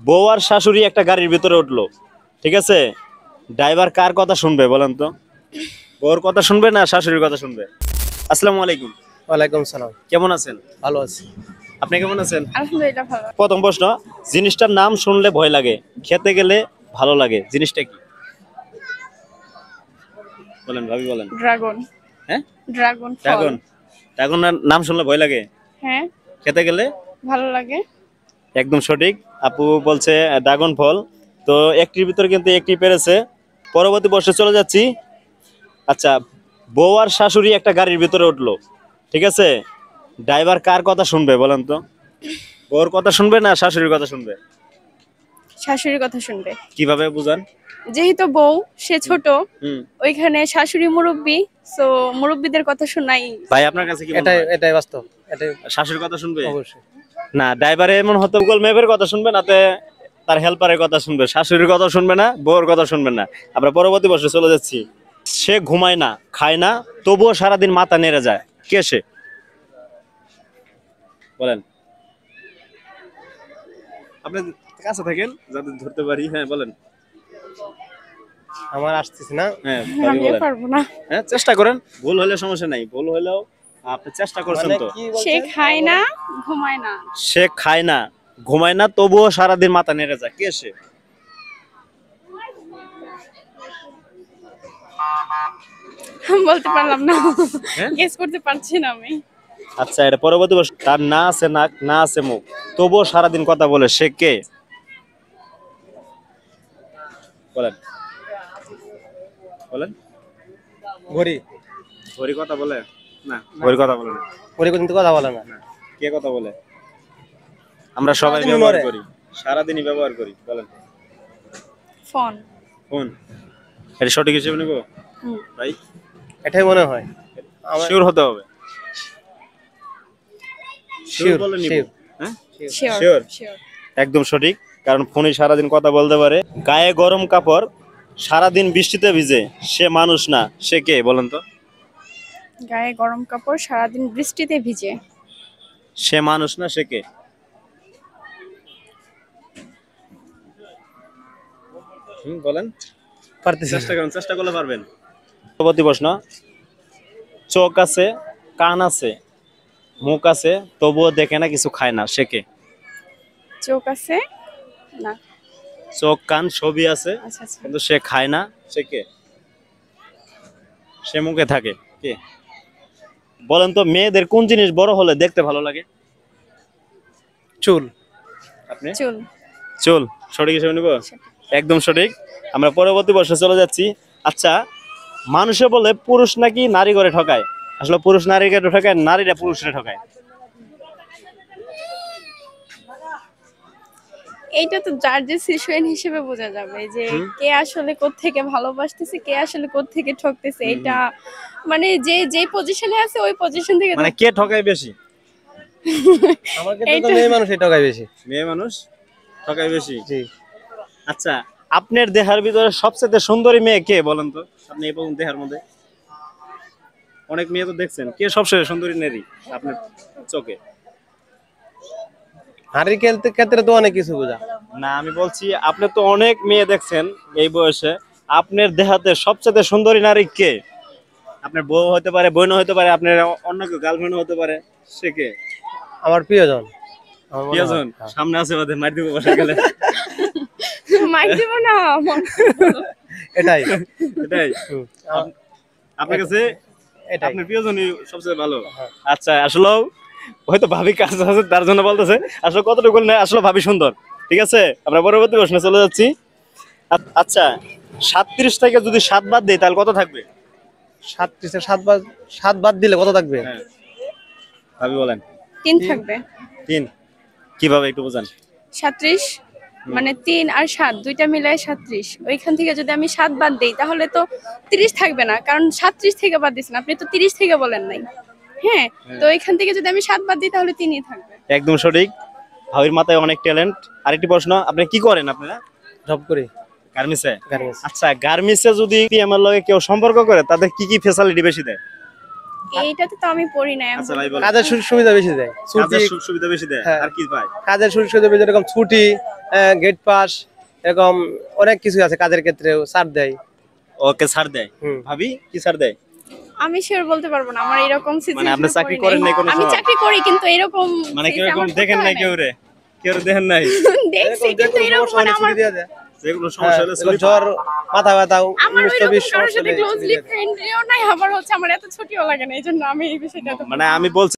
বউ আর শাশুড়ি একটা গাড়ির ভিতরে উঠলো, ঠিক আছে? ড্রাইভার কার কথা শুনবে বলেন তো? বউর কথা শুনবে না শাশুড়ির কথা শুনবে? আসসালামু আলাইকুম। ওয়ালাইকুম সালাম। কেমন আছেন? ভালো আছি। আপনি কেমন আছেন? আলহামদুলিল্লাহ ভালো। প্রথম প্রশ্ন, জিনিসটার নাম শুনলে ভয় লাগে, খেতে গেলে ভালো লাগে, জিনিসটা কি? বলেন ভাবি, বলেন। ড্রাগন। হ্যাঁ, ড্রাগন ফল। ড্রাগন। ড্রাগনের নাম শুনলে ভয় লাগে, হ্যাঁ, খেতে গেলে ভালো লাগে। একদম সঠিক। আপু বলছে ড্রাগন ফল। তো একটির ভিতরে কিন্তু একটি পেরেছে। পরবর্তী প্রশ্নে চলে যাচ্ছি। আচ্ছা, বউ আর শাশুড়ি একটা গাড়ির ভিতরে উঠলো, ঠিক আছে? ড্রাইভার কার কথা শুনবে বলেন তো? বউর কথা শুনবে না শাশুড়ির কথা শুনবে? শাশুড়ির কথা শুনবে। কিভাবে বুঝান? যেহেতু বউ সে ছোট, হুম। ওইখানে শাশুড়ি মুরব্বি, সো মুরব্বিদের কথা শোনাই। ভাই আপনার কাছে কি মনে এটাই হয়? এটাই বাস্তব। এটাই শাশুড়ির কথা শুনবে? অবশ্যই। না, ড্রাইভারে এমন হতো গুগল ম্যাপের কথা শুনবে না, তার হেল্পারের কথা শুনবে, শাশুড়ির কথা শুনবে না, বউর কথা শুনবে না। আমরা পরবর্তী প্রশ্নে চলে যাচ্ছি। সে ঘুমায় না, খায় না, তবুও সারাদিন মাথা নেড়ে যায়, কে সে? বলেন। আপনি কাছে থাকেন যাতে ধরতে পারি। হ্যাঁ বলেন। আমার আসতেছে না। হ্যাঁ ভাবি আমি বলেন। পারবো না। হ্যাঁ চেষ্টা করেন, ভুল হলে সমস্যা নাই, ভুল হলেও আপনি চেষ্টা করছেন মানে তো। কি সে বলছেন? খায় না, ঘুমায় না। সে খায় না, ঘুমায় না, তবুও সারাদিন মাথা নেড়ে যায়, কে সে? বলতে পারলাম না, হ্যাঁ? গেস করতে পারছি না আমি। আচ্ছা, এটা পরবর্তী প্রশ্ন। তার না আছে নাক, না আছে মুখ, তবুও সারাদিন কথা বলে, সে কে? বলেন, বলেন। ঘড়ি। ঘড়ি কথা বলে না, ঘড়ি কথা বলে না। ঘড়ি কিন্তু কথা বলে না। কে কথা বলে? আমরা সবাই সারাদিনই ব্যবহার মরে। করি, সারাদিনই ব্যবহার করি। বলেন। ফোন। ফোন। এটা সঠিক হিসেবে নেব হুম। ভাই? এটাই মনে হয়। আমার শিওর হতে হবে। শিওর শিওর বলে নিব। শিওর। হ্যাঁ, শিওর শিওর। শিওর। একদম সঠিক, কারণ ফোনই সারাদিন কথা বলতে পারে। গায়ে গরম কাপড়, সারাদিন বৃষ্টিতে ভিজে, সে মানুষ না, সে কে বলেন তো? গায়ে গরম কাপড়, সারাদিন বৃষ্টিতে ভিজে। সে মানুষ না, সে কে? বলেন। পারতেছি না। চেষ্টা করেন, চেষ্টা করলে পারবেন। পরবর্তী প্রশ্ন। চোখ আছে, কান আছে, মুখ আছে, তবুও দেখে না, কিছু খায় না, সে কে? চোখ আছে না। চোখ কান সবই আছে, আচ্ছা আচ্ছা। কিন্তু সে খায় না, সে কে? সে মুখে থাকে, কে? বলেন তো, মেয়েদের কোন জিনিস বড় হলে দেখতে ভালো লাগে? চুল। আপনি? চুল। চুল সঠিক হিসেবে নিব। একদম সঠিক। আমরা পরবর্তী প্রশ্নে চলে যাচ্ছি। আচ্ছা, মানুষে বলে পুরুষ নাকি নারী ঘরে ঠকায়, আসলে পুরুষ নারীকে ঠকায়, নারীরা পুরুষরা ঠকায়? এইটা তো যার যে সিচুয়েশন হিসেবে বোঝা যাবে যে হুম। কে আসলে কোত্থেকে ভালোবাসতেছে, কে আসলে কোত্থেকে ঠকতেছে। এটা মানে যে যে পজিশনে আছে ওই পজিশন থেকে মানে কে ঠকায় বেশি? আমার ক্ষেত্রে তো এইটা- মেয়ে মানুষ এটাই বেশি। মেয়ে মানুষ ঠকায় বেশি। জি। আচ্ছা, আপনার দেহের ভিতরে সবচেয়ে সুন্দরী মেয়ে কে বলেন তো? আপনি এই পর্যন্ত দেহের মধ্যে অনেক মেয়ে তো দেখছেন, কে সবচেয়ে সুন্দরী নারী আপনার চোখে? হাড়ি খেলতে ক্ষেত্রে তো অনেক কিছু বোঝা। না, আমি বলছি আপনি তো অনেক মেয়ে দেখছেন এই বয়সে, আপনার দেহাতে সবচেয়ে সুন্দরী নারী কে? আপনার বউ হতে পারে, বোন হতে পারে, আপনার অন্য কেউ গার্লফ্রেন্ড হতে পারে, সে কে? আমার প্রিয়জন। আমার মনে হয়। প্রিয়জন হ্যাঁ। সামনে আছে, ওদের মার দিব বসে গেলে। মাইক দিব না। এটাই। এটাই হুম। আপনার কাছে এটাই। আপনার প্রিয়জনই সবচেয়ে ভালো। হ্যাঁ। আচ্ছা, আসলে হয়তো ভাবি কাজ আছে তার জন্য বলতেছে, আসলে কতটুকু না আসলে ভাবি সুন্দর। ঠিক আছে, আমরা পরবর্তী প্রশ্নে চলে যাচ্ছি। আচ্ছা, 37 থেকে যদি 7 বাদ দেই তাহলে কত থাকবে? 37 সাত বাদ দিলে কত থাকবে? হ্যাঁ ভাবি বলেন। 3 থাকবে। 3? কিভাবে একটু বোঝান। 37 মানে 3 আর 7 দুইটা মিলায় 37। ওইখান থেকে যদি আমি 7 বাদ দেই তাহলে তো 30 থাকবে না, কারণ 37 থেকে বাদ দিছেন আপনি, তো 30 থেকে বলেন নাই। হ্যাঁ, তো এখান থেকে যদি আমি 7 বাদ দিই তাহলে 3ই থাকবে। একদম সঠিক। ভাবির মাথায় অনেক ট্যালেন্ট। আরেকটি প্রশ্ন, আপনি কি করেন? আপনারা জব করি। গার্মেন্টসে। গার্মেন্টস। আচ্ছা, গার্মেন্টসে যদি পিএমএর লগে কেউ সম্পর্ক করে তাদের কি কি ফ্যাসিলিটি বেশি দেয়? এইটাতে তো আমি পড়ি নাই। আচ্ছা ভাই বলেন। কাজের সুযোগ সুবিধা বেশি দেয়, ছুটি, কাজের সুযোগ সুবিধা বেশি দেয়, হ্যাঁ। আর কি পায়? কাজের সুযোগ সুবিধা বেশি, এরকম ছুটি, গেট পাস, এরকম অনেক কিছু আছে কাজের ক্ষেত্রেও ছাড় দেয়। ওকে ছাড় দেয়। হুম। ভাবি কি ছাড় দেয়? আমি শিওর বলতে পারবো না, আমার এরকম মানে আপনি সিচুয়েশনে চাকরি করেন নাই কোনো আমি সময়? চাকরি করি কিন্তু এরকম মানে কেউ situation এরকম আমার দেখেন করতে নাই, হয় কেউ রে কেউ দেখেন নাই? দেখছি এরকম যে কিন্তু কোনো এরকম সমস্যা মানে হলে আমার ছুটি দিয়ে দেয়। যেগুলো হ্যাঁ, সমস্যা হলে এরকম ছুটি জ্বর, মাথা ব্যথা, আমার 19-20 ওইরকম কারোর সমস্যা সাথে হলে ছুটি ক্লোজলি দিয়ে দেয়। ফ্রেন্ডলিও নাই, আবার হচ্ছে আমার এত ছুটিও লাগে না, এই জন্য আমি এই বিষয়টা এত মানে আমি বলছি